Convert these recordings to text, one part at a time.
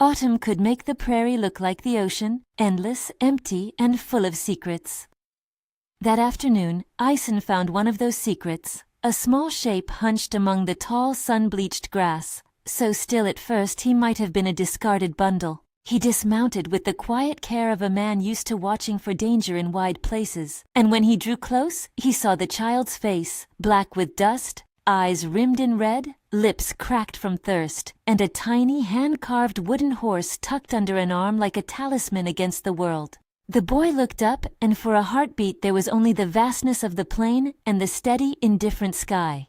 Autumn could make the prairie look like the ocean, endless, empty, and full of secrets. That afternoon, Isen found one of those secrets, a small shape hunched among the tall sun-bleached grass, so still at first he might have been a discarded bundle. He dismounted with the quiet care of a man used to watching for danger in wide places, and when he drew close, he saw the child's face, black with dust, eyes rimmed in red, lips cracked from thirst, and a tiny hand-carved wooden horse tucked under an arm like a talisman against the world. The boy looked up, and for a heartbeat there was only the vastness of the plain and the steady, indifferent sky.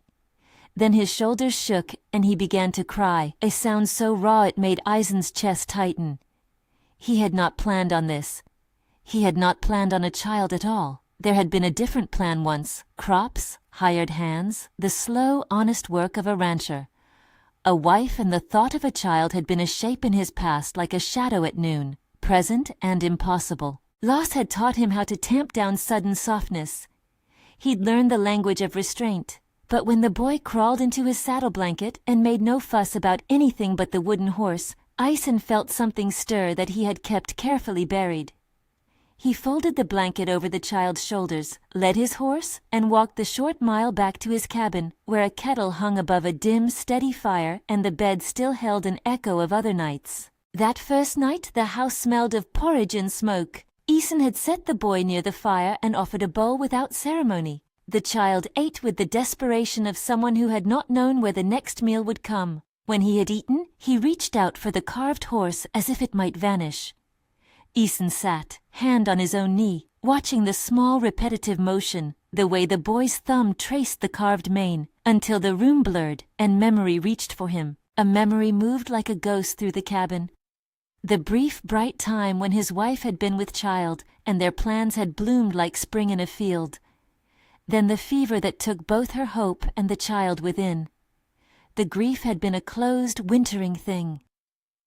Then his shoulders shook, and he began to cry, a sound so raw it made Isen's chest tighten. He had not planned on this. He had not planned on a child at all. There had been a different plan once: crops, hired hands, the slow, honest work of a rancher. A wife and the thought of a child had been a shape in his past like a shadow at noon, present and impossible. Loss had taught him how to tamp down sudden softness. He'd learned the language of restraint. But when the boy crawled into his saddle blanket and made no fuss about anything but the wooden horse, Isen felt something stir that he had kept carefully buried. He folded the blanket over the child's shoulders, led his horse, and walked the short mile back to his cabin, where a kettle hung above a dim, steady fire and the bed still held an echo of other nights. That first night the house smelled of porridge and smoke. Isen had set the boy near the fire and offered a bowl without ceremony. The child ate with the desperation of someone who had not known where the next meal would come. When he had eaten, he reached out for the carved horse as if it might vanish. Isen sat, hand on his own knee, watching the small repetitive motion, the way the boy's thumb traced the carved mane, until the room blurred and memory reached for him. A memory moved like a ghost through the cabin. The brief, bright time when his wife had been with child, and their plans had bloomed like spring in a field. Then the fever that took both her hope and the child within. The grief had been a closed, wintering thing.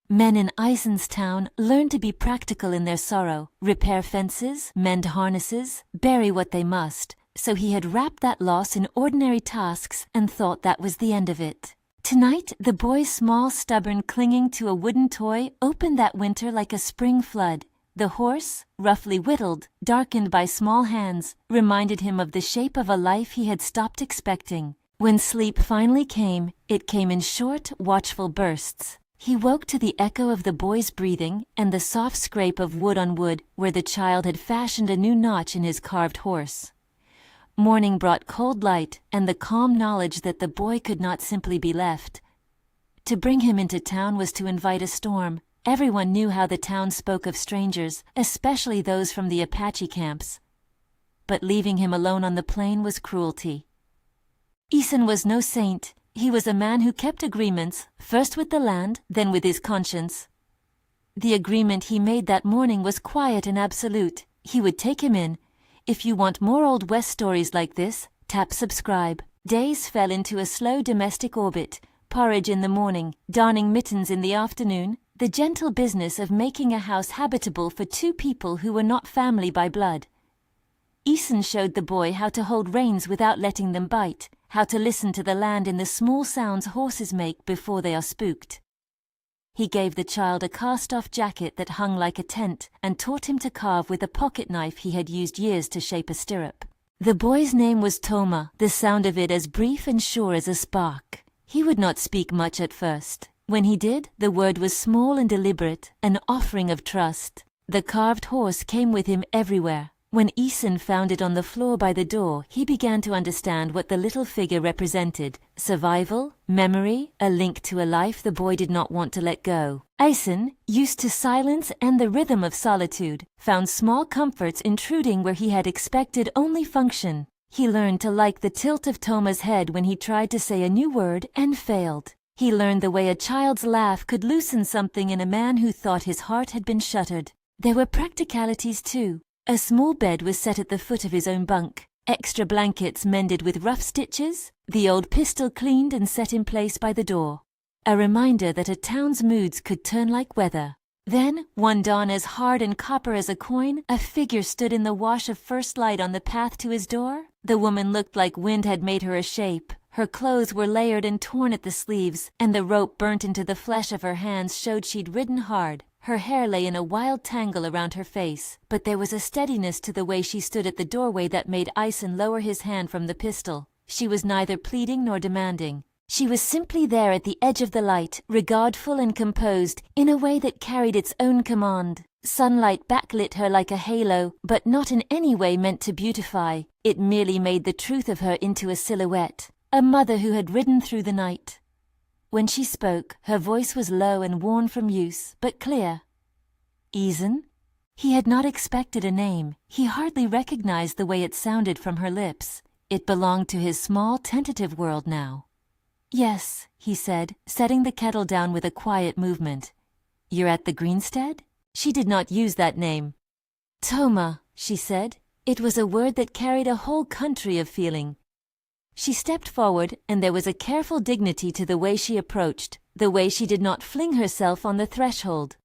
Men in Isen's town learned to be practical in their sorrow, repair fences, mend harnesses, bury what they must, so he had wrapped that loss in ordinary tasks and thought that was the end of it. Tonight, the boy's small, stubborn clinging to a wooden toy opened that winter like a spring flood. The horse, roughly whittled, darkened by small hands, reminded him of the shape of a life he had stopped expecting. When sleep finally came, it came in short, watchful bursts. He woke to the echo of the boy's breathing and the soft scrape of wood on wood where the child had fashioned a new notch in his carved horse. Morning brought cold light and the calm knowledge that the boy could not simply be left. To bring him into town was to invite a storm. Everyone knew how the town spoke of strangers, especially those from the Apache camps. But leaving him alone on the plain was cruelty. Isen was no saint. He was a man who kept agreements, first with the land, then with his conscience. The agreement he made that morning was quiet and absolute. He would take him in. If you want more Old West stories like this, tap subscribe. Days fell into a slow domestic orbit. Porridge in the morning, darning mittens in the afternoon, the gentle business of making a house habitable for two people who were not family by blood. Isen showed the boy how to hold reins without letting them bite, how to listen to the land in the small sounds horses make before they are spooked. He gave the child a cast-off jacket that hung like a tent and taught him to carve with a pocket knife he had used years to shape a stirrup. The boy's name was Toma, the sound of it as brief and sure as a spark. He would not speak much at first. When he did, the word was small and deliberate, an offering of trust. The carved horse came with him everywhere. When Isen found it on the floor by the door, he began to understand what the little figure represented: survival, memory, a link to a life the boy did not want to let go. Isen, used to silence and the rhythm of solitude, found small comforts intruding where he had expected only function. He learned to like the tilt of Toma's head when he tried to say a new word and failed. He learned the way a child's laugh could loosen something in a man who thought his heart had been shuttered. There were practicalities too. A small bed was set at the foot of his own bunk, extra blankets mended with rough stitches, the old pistol cleaned and set in place by the door. A reminder that a town's moods could turn like weather. Then, one dawn as hard and copper as a coin, a figure stood in the wash of first light on the path to his door. The woman looked like wind had made her a shape. Her clothes were layered and torn at the sleeves, and the rope burnt into the flesh of her hands showed she'd ridden hard. Her hair lay in a wild tangle around her face, but there was a steadiness to the way she stood at the doorway that made Isen lower his hand from the pistol. She was neither pleading nor demanding. She was simply there at the edge of the light, regardful and composed, in a way that carried its own command. Sunlight backlit her like a halo, but not in any way meant to beautify. It merely made the truth of her into a silhouette, a mother who had ridden through the night. When she spoke, her voice was low and worn from use, but clear. Isen? He had not expected a name. He hardly recognized the way it sounded from her lips. It belonged to his small, tentative world now. Yes, he said, setting the kettle down with a quiet movement. You're at the Greenstead? She did not use that name. Toma, she said. It was a word that carried a whole country of feeling. She stepped forward, and there was a careful dignity to the way she approached, the way she did not fling herself on the threshold.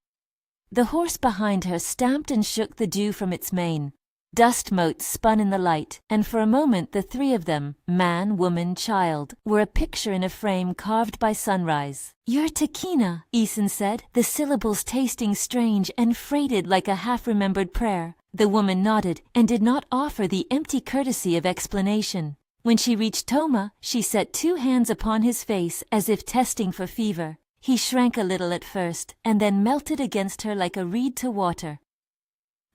The horse behind her stamped and shook the dew from its mane. Dust motes spun in the light, and for a moment the three of them, man, woman, child, were a picture in a frame carved by sunrise. You're Takina, Isen said, the syllables tasting strange and freighted like a half-remembered prayer. The woman nodded and did not offer the empty courtesy of explanation. When she reached Toma, she set two hands upon his face as if testing for fever. He shrank a little at first, and then melted against her like a reed to water.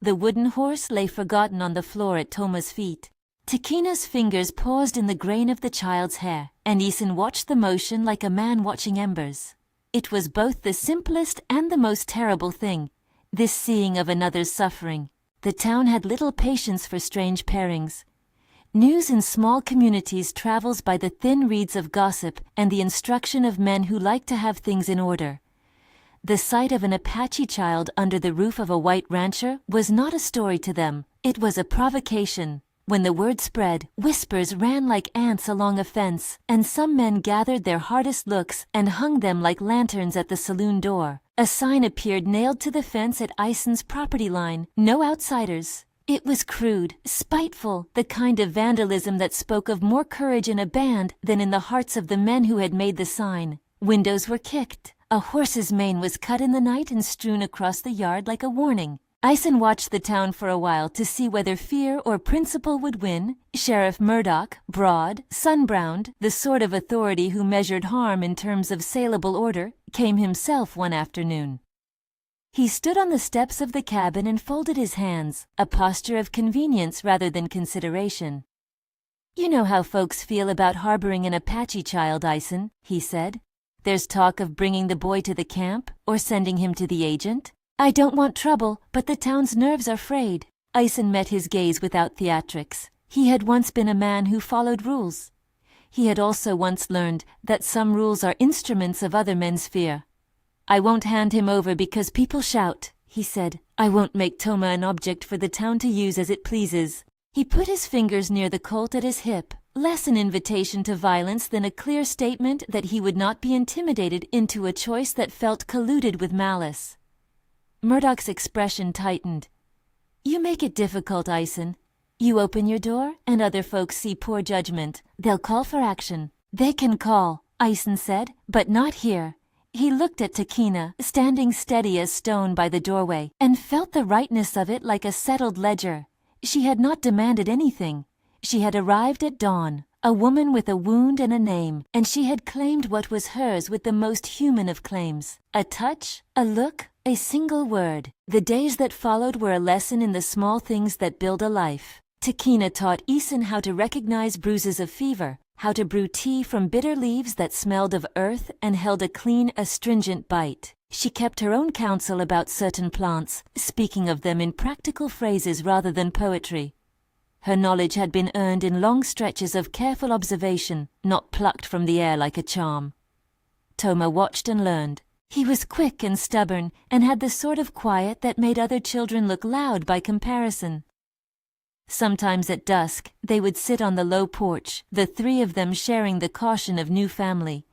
The wooden horse lay forgotten on the floor at Toma's feet. Takina's fingers paused in the grain of the child's hair, and Isen watched the motion like a man watching embers. It was both the simplest and the most terrible thing, this seeing of another's suffering. The town had little patience for strange pairings. News in small communities travels by the thin reeds of gossip and the instruction of men who like to have things in order. The sight of an Apache child under the roof of a white rancher was not a story to them. It was a provocation. When the word spread, whispers ran like ants along a fence, and some men gathered their hardest looks and hung them like lanterns at the saloon door. A sign appeared nailed to the fence at Isen's property line, "No outsiders." It was crude, spiteful, the kind of vandalism that spoke of more courage in a band than in the hearts of the men who had made the sign. Windows were kicked. A horse's mane was cut in the night and strewn across the yard like a warning. Isen watched the town for a while to see whether fear or principle would win. Sheriff Murdoch, broad, sun-browned, the sort of authority who measured harm in terms of saleable order, came himself one afternoon. He stood on the steps of the cabin and folded his hands, a posture of convenience rather than consideration. You know how folks feel about harboring an Apache child, Isen, he said. There's talk of bringing the boy to the camp, or sending him to the agent. I don't want trouble, but the town's nerves are frayed. Isen met his gaze without theatrics. He had once been a man who followed rules. He had also once learned that some rules are instruments of other men's fear. I won't hand him over because people shout, he said. I won't make Toma an object for the town to use as it pleases. He put his fingers near the colt at his hip, less an invitation to violence than a clear statement that he would not be intimidated into a choice that felt colluded with malice. Murdoch's expression tightened. You make it difficult, Isen. You open your door, and other folks see poor judgment. They'll call for action. They can call, Isen said, but not here. He looked at Takina, standing steady as stone by the doorway, and felt the rightness of it like a settled ledger. She had not demanded anything. She had arrived at dawn, a woman with a wound and a name, and she had claimed what was hers with the most human of claims. A touch, a look, a single word. The days that followed were a lesson in the small things that build a life. Takina taught Isen how to recognize bruises of fever, how to brew tea from bitter leaves that smelled of earth and held a clean, astringent bite. She kept her own counsel about certain plants, speaking of them in practical phrases rather than poetry. Her knowledge had been earned in long stretches of careful observation, not plucked from the air like a charm. Toma watched and learned. He was quick and stubborn, and had the sort of quiet that made other children look loud by comparison. Sometimes at dusk, they would sit on the low porch, the three of them sharing the caution of new family.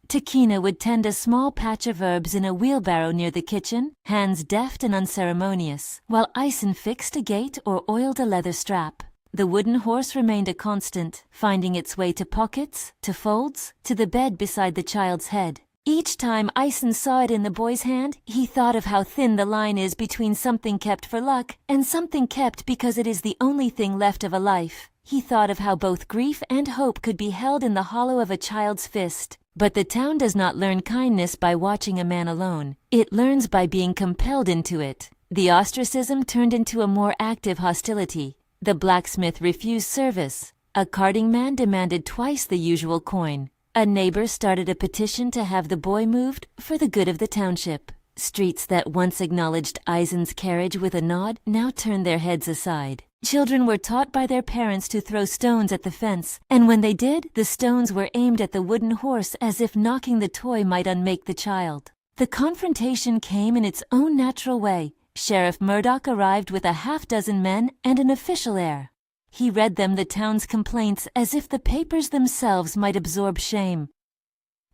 Takina would tend a small patch of herbs in a wheelbarrow near the kitchen, hands deft and unceremonious, while Isen fixed a gate or oiled a leather strap. The wooden horse remained a constant, finding its way to pockets, to folds, to the bed beside the child's head. Each time Isen saw it in the boy's hand, he thought of how thin the line is between something kept for luck and something kept because it is the only thing left of a life. He thought of how both grief and hope could be held in the hollow of a child's fist. But the town does not learn kindness by watching a man alone. It learns by being compelled into it. The ostracism turned into a more active hostility. The blacksmith refused service. A carting man demanded twice the usual coin. A neighbor started a petition to have the boy moved for the good of the township. Streets that once acknowledged Isen's carriage with a nod now turned their heads aside. Children were taught by their parents to throw stones at the fence, and when they did, the stones were aimed at the wooden horse as if knocking the toy might unmake the child. The confrontation came in its own natural way. Sheriff Murdoch arrived with a half-dozen men and an official air. He read them the town's complaints as if the papers themselves might absorb shame.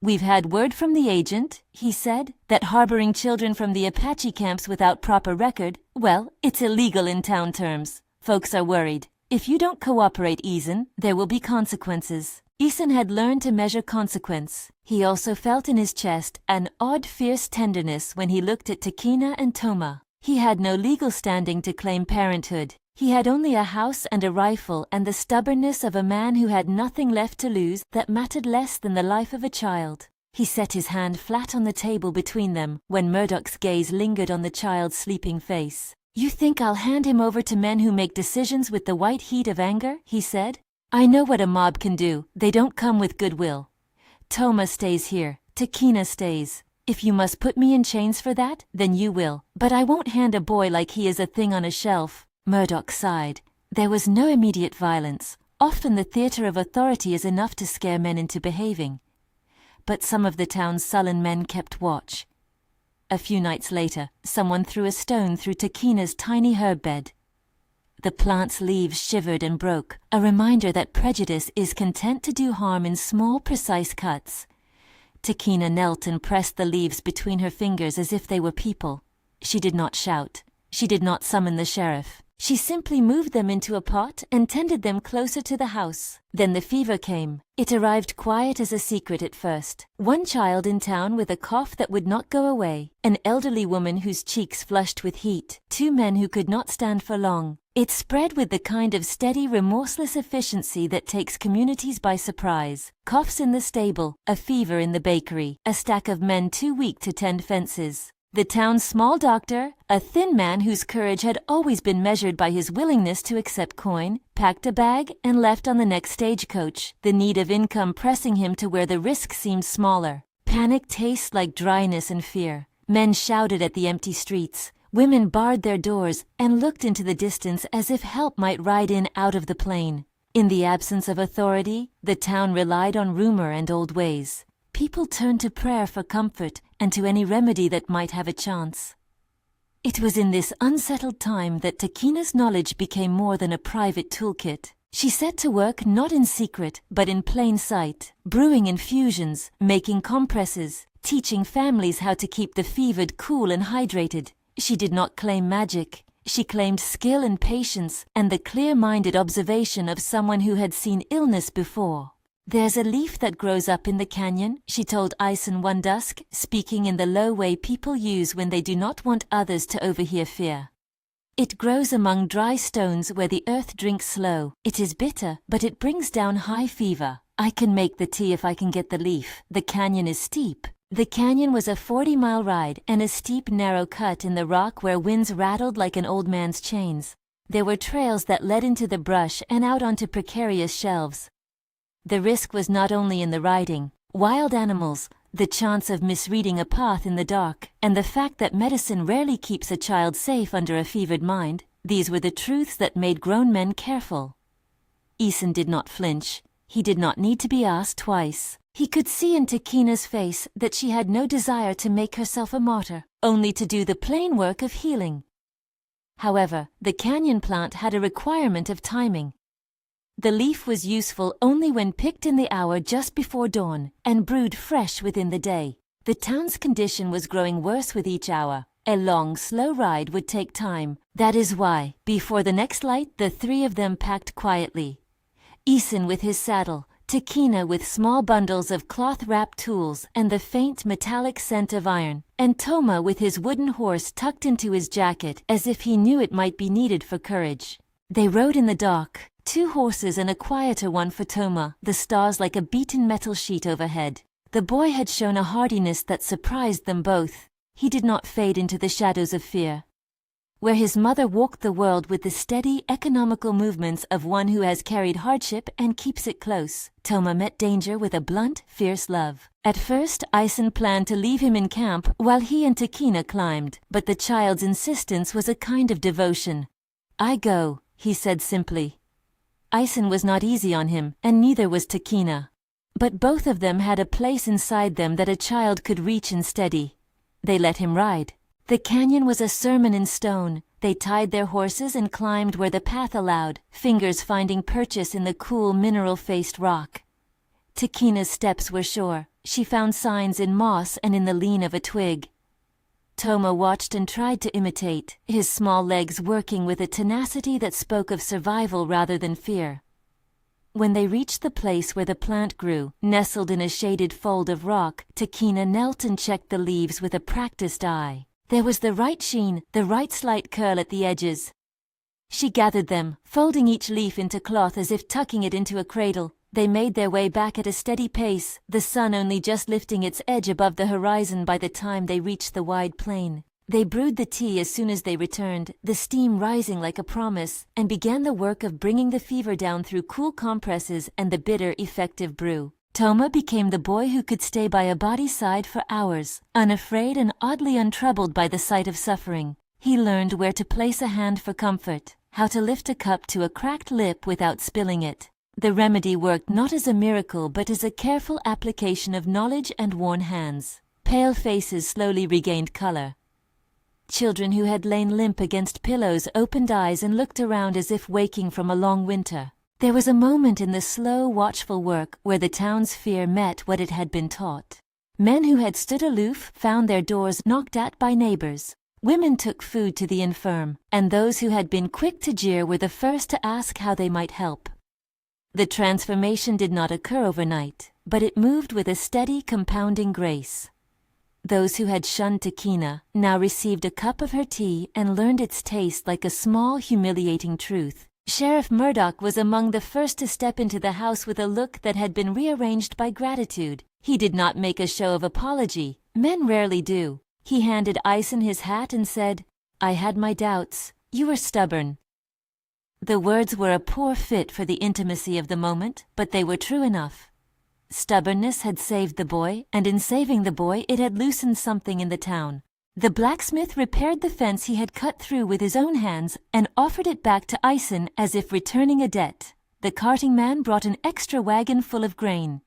"We've had word from the agent," he said, "that harboring children from the Apache camps without proper record, well, it's illegal in town terms. Folks are worried. If you don't cooperate, Isen, there will be consequences." Isen had learned to measure consequence. He also felt in his chest an odd fierce tenderness when he looked at Takina and Toma. He had no legal standing to claim parenthood. He had only a house and a rifle and the stubbornness of a man who had nothing left to lose that mattered less than the life of a child. He set his hand flat on the table between them when Murdoch's gaze lingered on the child's sleeping face. "You think I'll hand him over to men who make decisions with the white heat of anger?" he said. "I know what a mob can do. They don't come with goodwill. Toma stays here. Takina stays. If you must put me in chains for that, then you will. But I won't hand a boy like he is a thing on a shelf." Murdoch sighed. There was no immediate violence. Often the theater of authority is enough to scare men into behaving. But some of the town's sullen men kept watch. A few nights later, someone threw a stone through Takina's tiny herb bed. The plant's leaves shivered and broke, a reminder that prejudice is content to do harm in small, precise cuts. Takina knelt and pressed the leaves between her fingers as if they were people. She did not shout. She did not summon the sheriff. She simply moved them into a pot and tended them closer to the house. Then the fever came. It arrived quiet as a secret at first. One child in town with a cough that would not go away. An elderly woman whose cheeks flushed with heat. 2 men who could not stand for long. It spread with the kind of steady, remorseless efficiency that takes communities by surprise. Coughs in the stable, a fever in the bakery, a stack of men too weak to tend fences. The town's small doctor, a thin man whose courage had always been measured by his willingness to accept coin, packed a bag and left on the next stagecoach, the need of income pressing him to where the risk seemed smaller. Panic tastes like dryness and fear. Men shouted at the empty streets. Women barred their doors and looked into the distance as if help might ride in out of the plain. In the absence of authority, the town relied on rumor and old ways. People turned to prayer for comfort and to any remedy that might have a chance. It was in this unsettled time that Takina's knowledge became more than a private toolkit. She set to work not in secret, but in plain sight, brewing infusions, making compresses, teaching families how to keep the fevered cool and hydrated. She did not claim magic. She claimed skill and patience and the clear-minded observation of someone who had seen illness before. "There's a leaf that grows up in the canyon," she told Isen one dusk, speaking in the low way people use when they do not want others to overhear fear. "It grows among dry stones where the earth drinks slow. It is bitter, but it brings down high fever. I can make the tea if I can get the leaf. The canyon is steep." The canyon was a 40-mile ride and a steep, narrow cut in the rock where winds rattled like an old man's chains. There were trails that led into the brush and out onto precarious shelves. The risk was not only in the riding. Wild animals, the chance of misreading a path in the dark, and the fact that medicine rarely keeps a child safe under a fevered mind, these were the truths that made grown men careful. Isen did not flinch. He did not need to be asked twice. He could see in Takina's face that she had no desire to make herself a martyr, only to do the plain work of healing. However, the canyon plant had a requirement of timing. The leaf was useful only when picked in the hour just before dawn and brewed fresh within the day. The town's condition was growing worse with each hour. A long, slow ride would take time. That is why, before the next light, the three of them packed quietly. Isen with his saddle, Takina with small bundles of cloth-wrapped tools and the faint metallic scent of iron, and Toma with his wooden horse tucked into his jacket as if he knew it might be needed for courage. They rode in the dark, 2 horses and a quieter one for Toma, the stars like a beaten metal sheet overhead. The boy had shown a hardiness that surprised them both. He did not fade into the shadows of fear. Where his mother walked the world with the steady, economical movements of one who has carried hardship and keeps it close, Toma met danger with a blunt, fierce love. At first, Isen planned to leave him in camp while he and Takina climbed, but the child's insistence was a kind of devotion. "I go," he said simply. Isen was not easy on him, and neither was Takina. But both of them had a place inside them that a child could reach and steady. They let him ride. The canyon was a sermon in stone. They tied their horses and climbed where the path allowed, fingers finding purchase in the cool, mineral-faced rock. Takina's steps were sure. She found signs in moss and in the lean of a twig. Toma watched and tried to imitate, his small legs working with a tenacity that spoke of survival rather than fear. When they reached the place where the plant grew, nestled in a shaded fold of rock, Takina knelt and checked the leaves with a practiced eye. There was the right sheen, the right slight curl at the edges. She gathered them, folding each leaf into cloth as if tucking it into a cradle. They made their way back at a steady pace, the sun only just lifting its edge above the horizon by the time they reached the wide plain. They brewed the tea as soon as they returned, the steam rising like a promise, and began the work of bringing the fever down through cool compresses and the bitter, effective brew. Toma became the boy who could stay by a body's side for hours, unafraid and oddly untroubled by the sight of suffering. He learned where to place a hand for comfort, how to lift a cup to a cracked lip without spilling it. The remedy worked not as a miracle but as a careful application of knowledge and worn hands. Pale faces slowly regained color. Children who had lain limp against pillows opened eyes and looked around as if waking from a long winter. There was a moment in the slow, watchful work where the town's fear met what it had been taught. Men who had stood aloof found their doors knocked at by neighbors. Women took food to the infirm, and those who had been quick to jeer were the first to ask how they might help. The transformation did not occur overnight, but it moved with a steady, compounding grace. Those who had shunned Takina now received a cup of her tea and learned its taste like a small, humiliating truth. Sheriff Murdoch was among the first to step into the house with a look that had been rearranged by gratitude. He did not make a show of apology. Men rarely do. He handed Isen his hat and said, "I had my doubts. You were stubborn." The words were a poor fit for the intimacy of the moment, but they were true enough. Stubbornness had saved the boy, and in saving the boy it had loosened something in the town. The blacksmith repaired the fence he had cut through with his own hands and offered it back to Isen as if returning a debt. The carting man brought an extra wagon full of grain.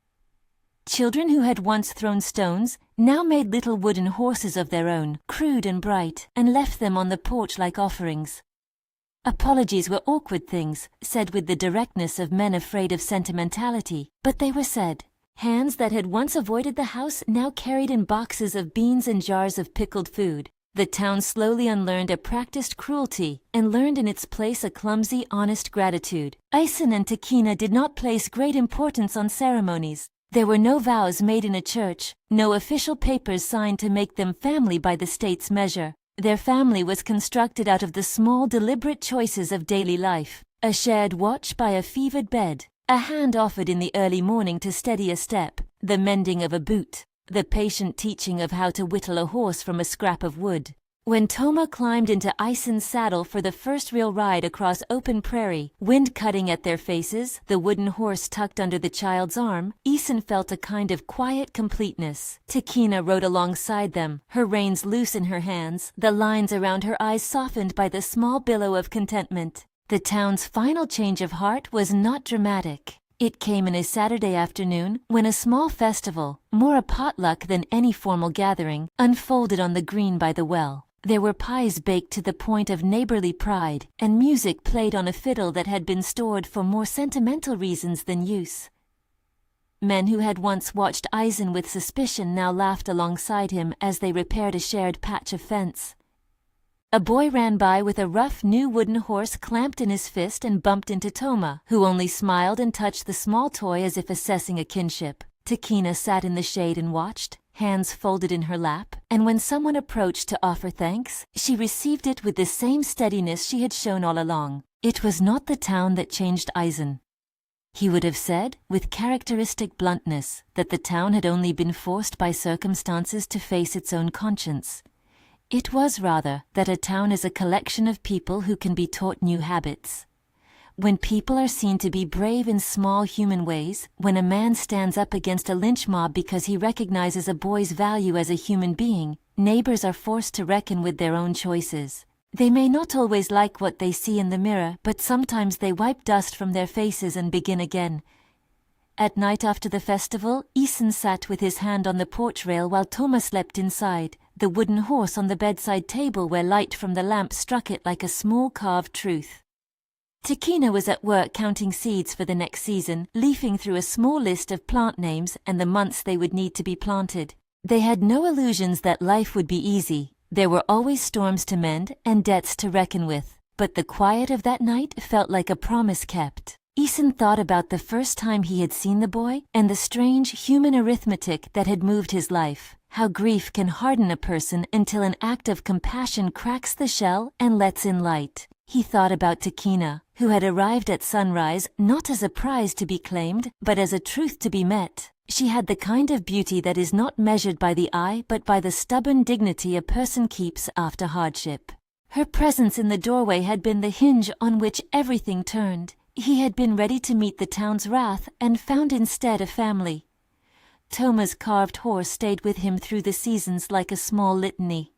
Children who had once thrown stones now made little wooden horses of their own, crude and bright, and left them on the porch like offerings. Apologies were awkward things, said with the directness of men afraid of sentimentality, but they were said. Hands that had once avoided the house now carried in boxes of beans and jars of pickled food. The town slowly unlearned a practiced cruelty and learned in its place a clumsy, honest gratitude. Isen and Takina did not place great importance on ceremonies. There were no vows made in a church, no official papers signed to make them family by the state's measure. Their family was constructed out of the small, deliberate choices of daily life. A shared watch by a fevered bed, a hand offered in the early morning to steady a step, the mending of a boot, the patient teaching of how to whittle a horse from a scrap of wood. When Toma climbed into Isen's saddle for the first real ride across open prairie, wind cutting at their faces, the wooden horse tucked under the child's arm, Isen felt a kind of quiet completeness. Takina rode alongside them, her reins loose in her hands, the lines around her eyes softened by the small billow of contentment. The town's final change of heart was not dramatic. It came in a Saturday afternoon when a small festival, more a potluck than any formal gathering, unfolded on the green by the well. There were pies baked to the point of neighborly pride, and music played on a fiddle that had been stored for more sentimental reasons than use. Men who had once watched Isen with suspicion now laughed alongside him as they repaired a shared patch of fence. A boy ran by with a rough new wooden horse clamped in his fist and bumped into Toma, who only smiled and touched the small toy as if assessing a kinship. Takina sat in the shade and watched, hands folded in her lap, and when someone approached to offer thanks, she received it with the same steadiness she had shown all along. It was not the town that changed Isen. He would have said, with characteristic bluntness, that the town had only been forced by circumstances to face its own conscience. It was rather that a town is a collection of people who can be taught new habits. When people are seen to be brave in small human ways, when a man stands up against a lynch mob because he recognizes a boy's value as a human being, neighbors are forced to reckon with their own choices. They may not always like what they see in the mirror, but sometimes they wipe dust from their faces and begin again. At night after the festival, Isen sat with his hand on the porch rail while Toma slept inside, the wooden horse on the bedside table where light from the lamp struck it like a small carved truth. Takina was at work counting seeds for the next season, leafing through a small list of plant names and the months they would need to be planted. They had no illusions that life would be easy. There were always storms to mend and debts to reckon with, but the quiet of that night felt like a promise kept. Isen thought about the first time he had seen the boy and the strange human arithmetic that had moved his life, how grief can harden a person until an act of compassion cracks the shell and lets in light. He thought about Takina, who had arrived at sunrise not as a prize to be claimed, but as a truth to be met. She had the kind of beauty that is not measured by the eye but by the stubborn dignity a person keeps after hardship. Her presence in the doorway had been the hinge on which everything turned. He had been ready to meet the town's wrath and found instead a family. Toma's carved horse stayed with him through the seasons like a small litany.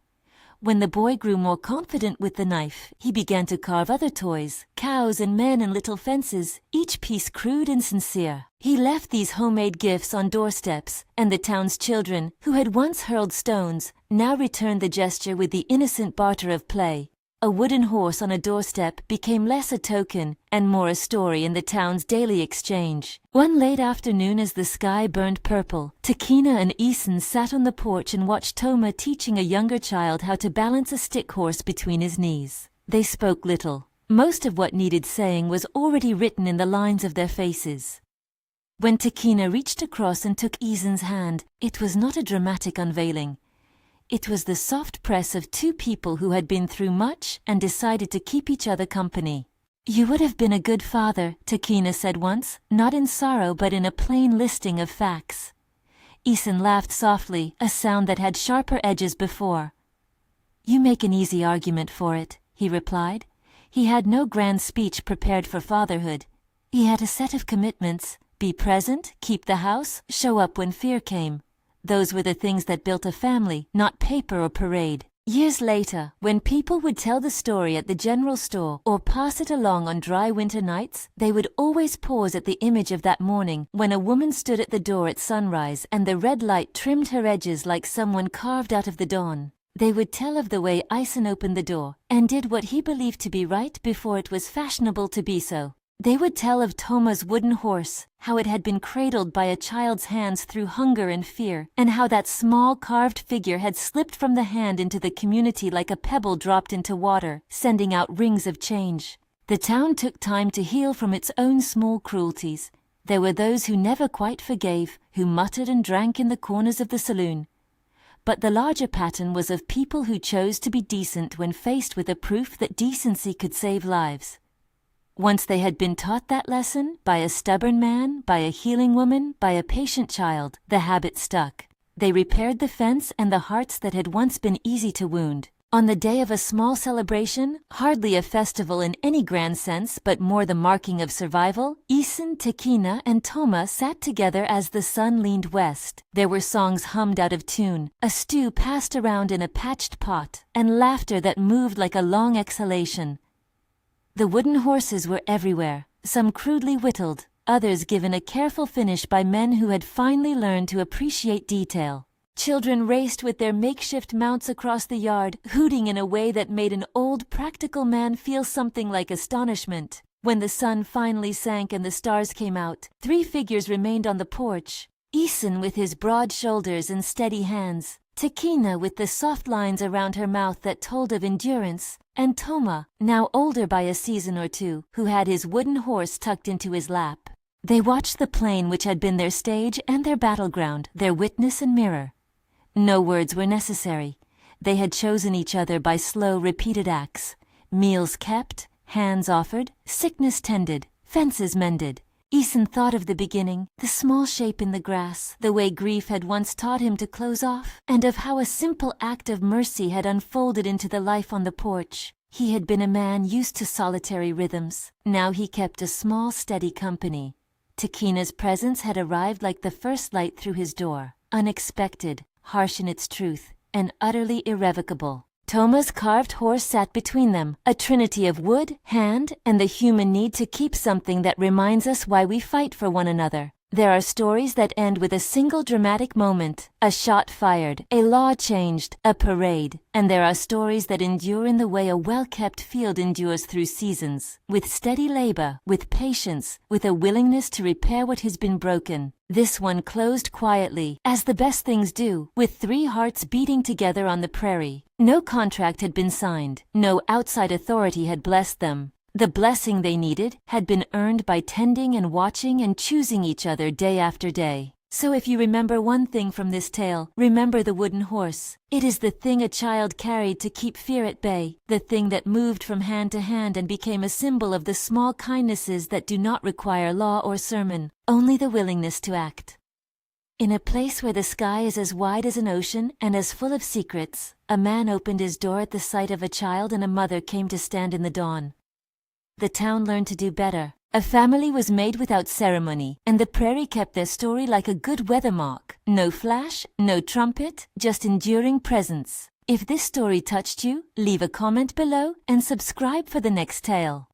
When the boy grew more confident with the knife, he began to carve other toys, cows and men and little fences, each piece crude and sincere. He left these homemade gifts on doorsteps, and the town's children, who had once hurled stones, now returned the gesture with the innocent barter of play. A wooden horse on a doorstep became less a token and more a story in the town's daily exchange. One late afternoon as the sky burned purple, Takina and Isen sat on the porch and watched Toma teaching a younger child how to balance a stick horse between his knees. They spoke little. Most of what needed saying was already written in the lines of their faces. When Takina reached across and took Isen's hand, it was not a dramatic unveiling. It was the soft press of two people who had been through much and decided to keep each other company. "You would have been a good father," Takina said once, not in sorrow but in a plain listing of facts. Isen laughed softly, a sound that had sharper edges before. "You make an easy argument for it," he replied. He had no grand speech prepared for fatherhood. He had a set of commitments: be present, keep the house, show up when fear came. Those were the things that built a family, not paper or parade. Years later, when people would tell the story at the general store or pass it along on dry winter nights, they would always pause at the image of that morning when a woman stood at the door at sunrise and the red light trimmed her edges like someone carved out of the dawn. They would tell of the way Isen opened the door and did what he believed to be right before it was fashionable to be so. They would tell of Toma's wooden horse, how it had been cradled by a child's hands through hunger and fear, and how that small carved figure had slipped from the hand into the community like a pebble dropped into water, sending out rings of change. The town took time to heal from its own small cruelties. There were those who never quite forgave, who muttered and drank in the corners of the saloon. But the larger pattern was of people who chose to be decent when faced with a proof that decency could save lives. Once they had been taught that lesson, by a stubborn man, by a healing woman, by a patient child, the habit stuck. They repaired the fence and the hearts that had once been easy to wound. On the day of a small celebration, hardly a festival in any grand sense but more the marking of survival, Isen, Takina, and Toma sat together as the sun leaned west. There were songs hummed out of tune, a stew passed around in a patched pot, and laughter that moved like a long exhalation. The wooden horses were everywhere, some crudely whittled, others given a careful finish by men who had finally learned to appreciate detail. Children raced with their makeshift mounts across the yard, hooting in a way that made an old practical man feel something like astonishment. When the sun finally sank and the stars came out, 3 figures remained on the porch. Isen with his broad shoulders and steady hands, Takina with the soft lines around her mouth that told of endurance, and Toma, now older by a season or two, who had his wooden horse tucked into his lap. They watched the plain which had been their stage and their battleground, their witness and mirror. No words were necessary. They had chosen each other by slow, repeated acts. Meals kept, hands offered, sickness tended, fences mended. Isen thought of the beginning, the small shape in the grass, the way grief had once taught him to close off, and of how a simple act of mercy had unfolded into the life on the porch. He had been a man used to solitary rhythms. Now he kept a small, steady company. Takina's presence had arrived like the first light through his door, unexpected, harsh in its truth, and utterly irrevocable. Toma's carved horse sat between them, a trinity of wood, hand, and the human need to keep something that reminds us why we fight for one another. There are stories that end with a single dramatic moment, a shot fired, a law changed, a parade. And there are stories that endure in the way a well-kept field endures through seasons, with steady labor, with patience, with a willingness to repair what has been broken. This one closed quietly, as the best things do, with 3 hearts beating together on the prairie. No contract had been signed, no outside authority had blessed them. The blessing they needed had been earned by tending and watching and choosing each other day after day. So if you remember one thing from this tale, remember the wooden horse. It is the thing a child carried to keep fear at bay, the thing that moved from hand to hand and became a symbol of the small kindnesses that do not require law or sermon, only the willingness to act. In a place where the sky is as wide as an ocean and as full of secrets, a man opened his door at the sight of a child, and a mother came to stand in the dawn. The town learned to do better. A family was made without ceremony, and the prairie kept their story like a good weather mark. No flash, no trumpet, just enduring presence. If this story touched you, leave a comment below and subscribe for the next tale.